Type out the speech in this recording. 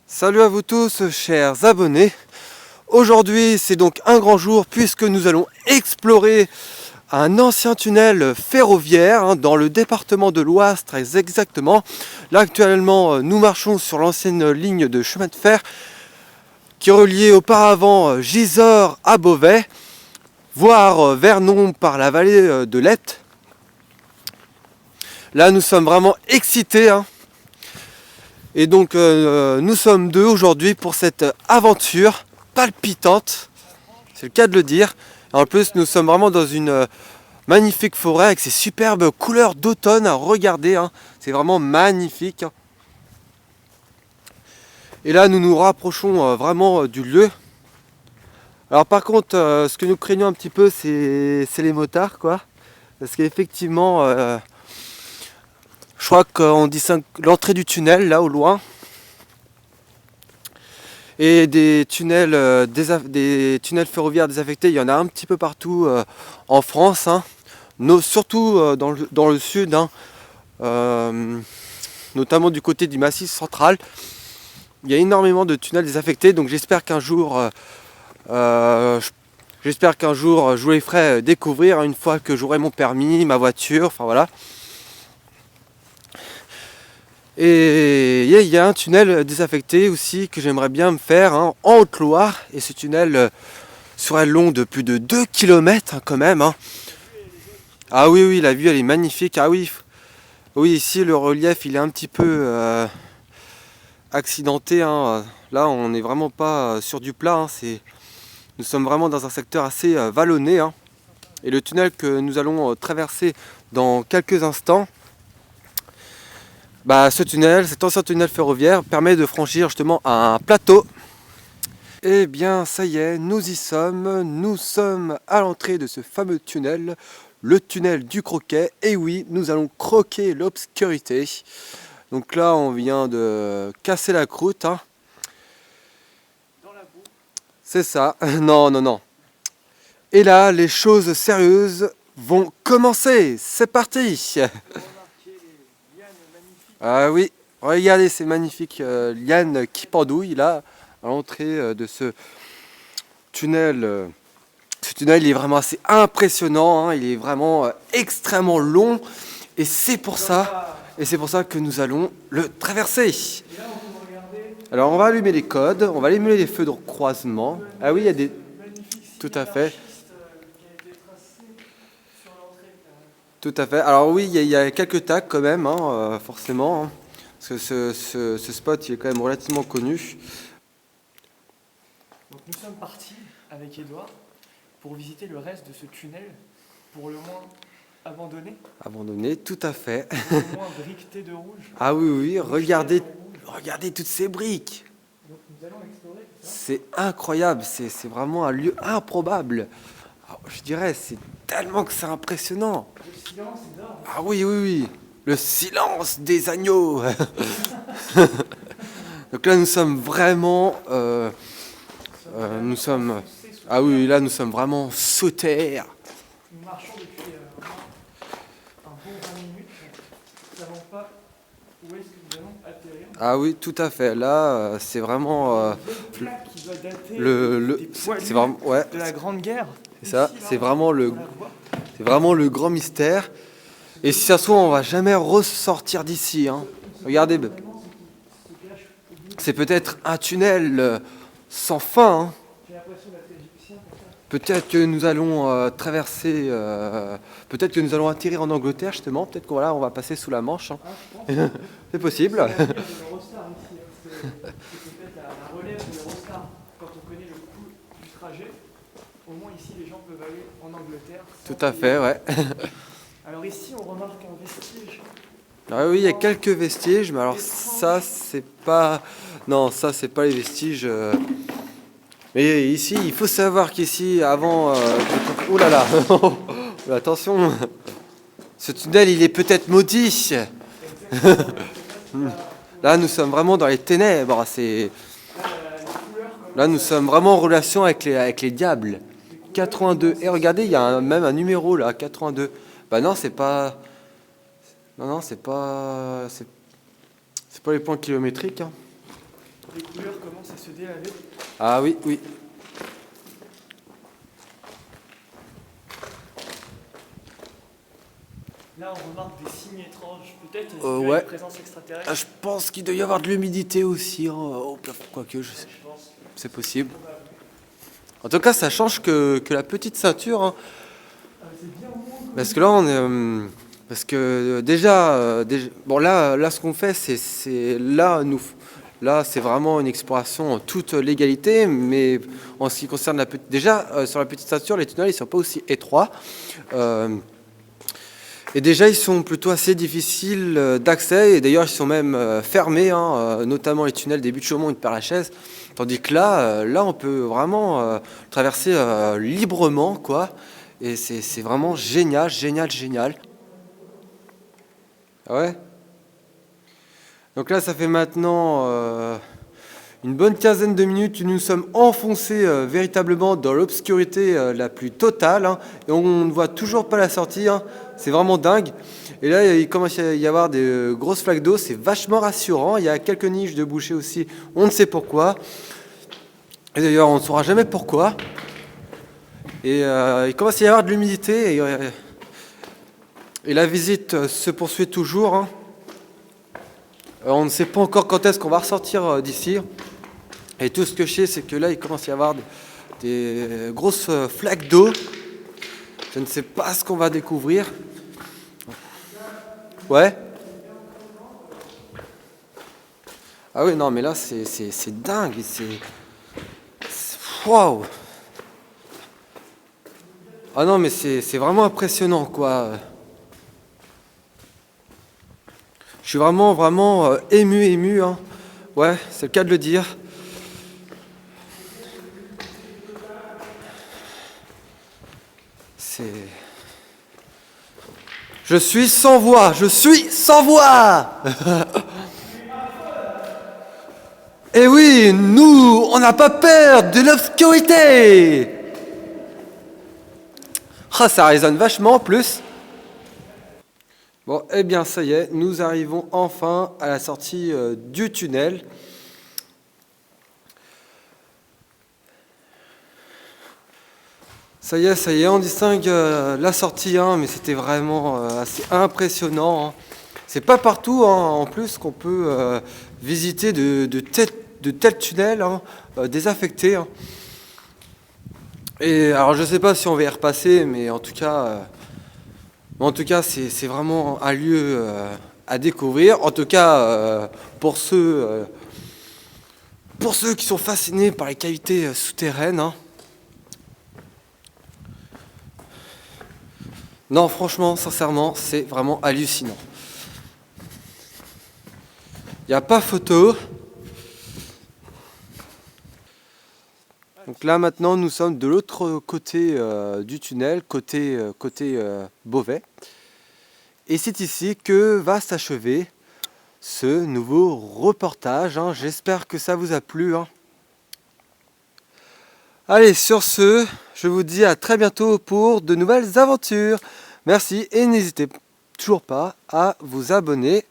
Salut à vous tous, chers abonnés. Aujourd'hui, c'est donc un grand jour puisque nous allons explorer un ancien tunnel ferroviaire dans le département de l'Oise, très exactement. Là, actuellement, nous marchons sur l'ancienne ligne de chemin de fer qui reliait auparavant Gisors à Beauvais, voire Vernon par la vallée de l'Epte. Là, nous sommes vraiment excités. Et donc nous sommes deux aujourd'hui pour cette aventure palpitante, c'est le cas de le dire. En plus nous sommes vraiment dans une magnifique forêt avec ces superbes couleurs d'automne à regarder, c'est vraiment magnifique. Et là nous nous rapprochons vraiment du lieu. Alors par contre ce que nous craignons un petit peu c'est les motards quoi. Parce qu'effectivement je crois qu'on distingue l'entrée du tunnel là au loin. Et des tunnels ferroviaires désaffectés, il y en a un petit peu partout en France, surtout dans le sud, notamment du côté du Massif central. Il y a énormément de tunnels désaffectés, donc j'espère qu'un jour, je vous les ferai découvrir une fois que j'aurai mon permis, ma voiture, enfin voilà. Et il y a un tunnel désaffecté aussi que j'aimerais bien me faire en Haute-Loire. Et ce tunnel serait long de plus de 2 km quand même. Ah oui, la vue elle est magnifique. Ah oui, ici le relief il est un petit peu accidenté. Là on n'est vraiment pas sur du plat. Nous sommes vraiment dans un secteur assez vallonné. Et le tunnel que nous allons traverser dans quelques instants, cet ancien tunnel ferroviaire permet de franchir justement un plateau. Et bien ça y est, nous y sommes. Nous sommes à l'entrée de ce fameux tunnel, le tunnel du croquet. Et oui, nous allons croquer l'obscurité. Donc là on vient de casser la croûte. Dans la boue. C'est ça, non. Et là les choses sérieuses vont commencer. C'est parti. Ah oui, regardez ces magnifiques lianes qui pendouillent là à l'entrée de ce tunnel. Ce tunnel il est vraiment assez impressionnant, il est vraiment extrêmement long et c'est pour ça que nous allons le traverser. Alors on va allumer les codes, on va allumer les feux de croisement. Ah oui, il y a des... Tout à fait. Tout à fait. Alors oui, il y a quelques tags quand même, forcément. Parce que ce spot il est quand même relativement connu. Donc nous sommes partis avec Edouard pour visiter le reste de ce tunnel, pour le moins abandonné. Abandonné, tout à fait. Pour le moins briqueté de rouge. Ah oui, regardez toutes ces briques. Donc nous allons explorer tout ça. C'est incroyable, c'est vraiment un lieu improbable. Alors, je dirais, c'est tellement que c'est impressionnant. Le silence est d'or. Ah oui, le silence des agneaux. Donc là, nous sommes vraiment... Ah oui, là, nous sommes vraiment sous terre. Nous marchons depuis un bon 20 minutes. Nous ne savons pas où est-ce que nous allons atterrir. Ah oui, tout à fait. Là, c'est vraiment... Une plaque qui doit dater c'est vraiment... Ouais, de la Grande Guerre. c'est ça, Ici, là, c'est vraiment on la voit. c'est vraiment le grand mystère. Et si ça se trouve, on va jamais ressortir d'ici. Regardez, c'est peut-être un tunnel sans fin. J'ai l'impression d'être égyptien. Peut-être que nous allons traverser, peut-être que nous allons atterrir en Angleterre justement. Peut-être qu'on on va passer sous la Manche. C'est possible. C'est l'avenir de l'Eurostar ici. C'est peut-être la relève de l'Eurostar. Quand on connaît le coût du trajet, au moins ici les gens peuvent aller en Angleterre. Tout à fait, ouais. Alors ici on remarque un vestige. Ah oui, il y a quelques vestiges, mais alors ça c'est pas... Non, ça c'est pas les vestiges... Mais ici, il faut savoir qu'ici, avant... Oh là là. Attention. Ce tunnel, il est peut-être maudit. Là, nous sommes vraiment dans les ténèbres. Là, nous sommes vraiment en relation avec les diables. 82. Et regardez, il y a même un numéro là, 82. Bah non, c'est pas... Non, c'est pas... C'est pas les points kilométriques. les couleurs commencent à se délaver. Ah oui, oui. Là, on remarque des signes étranges, peut-être Ouais. une présence extraterrestre. Ah, je pense qu'il doit y avoir de l'humidité aussi, hein, au plafond, quoique, Je pense. c'est possible. En tout cas, ça change que la petite ceinture, hein, C'est bien au moins. parce que là, on est, parce que déjà, bon là, ce qu'on fait, c'est là, là, c'est vraiment une exploration en toute légalité, mais en ce qui concerne déjà sur la petite ceinture, les tunnels, ils sont pas aussi étroits. Et déjà, ils sont plutôt assez difficiles d'accès, et d'ailleurs, ils sont même fermés, hein, notamment les tunnels des Buttes-Chaumont et de Père-Lachaise. Tandis que là, on peut vraiment traverser librement, quoi. Et c'est vraiment génial, génial, génial. Ah ouais. Donc là, ça fait maintenant une bonne quinzaine de minutes, nous sommes enfoncés véritablement dans l'obscurité la plus totale, hein, et on ne voit toujours pas la sortie, hein, c'est vraiment dingue. Et là, il commence à y avoir des grosses flaques d'eau, c'est vachement rassurant. Il y a quelques niches de bouchées aussi, on ne sait pourquoi. Et d'ailleurs, on ne saura jamais pourquoi. Et il commence à y avoir de l'humidité, et la visite se poursuit toujours, hein. On ne sait pas encore quand est-ce qu'on va ressortir d'ici. Et tout ce que je sais, c'est que là, il commence à y avoir des grosses flaques d'eau. Je ne sais pas ce qu'on va découvrir. Ouais. Ah oui, non, mais là, c'est dingue. Waouh. Ah non, mais c'est vraiment impressionnant, quoi. Je suis vraiment, vraiment ému, hein. Ouais, c'est le cas de le dire. Je suis sans voix, je suis sans voix. Et oui, nous, on n'a pas peur de l'obscurité. Ah, ça résonne vachement en plus. Bon, eh bien, ça y est, nous arrivons enfin à la sortie du tunnel. Ça y est, on distingue la sortie, hein, mais c'était vraiment assez impressionnant, hein. C'est pas partout, hein, en plus, qu'on peut visiter de tels tunnels, hein, désaffectés, hein. Et alors, je sais pas si on va y repasser, mais en tout cas, c'est vraiment un lieu à découvrir. En tout cas, pour ceux qui sont fascinés par les cavités souterraines, hein. Non, franchement, sincèrement, c'est vraiment hallucinant. Il n'y a pas photo. Donc là, maintenant, nous sommes de l'autre côté du tunnel, côté Beauvais. Et c'est ici que va s'achever ce nouveau reportage, hein. J'espère que ça vous a plu, hein. Allez, sur ce, je vous dis à très bientôt pour de nouvelles aventures. Merci et n'hésitez toujours pas à vous abonner.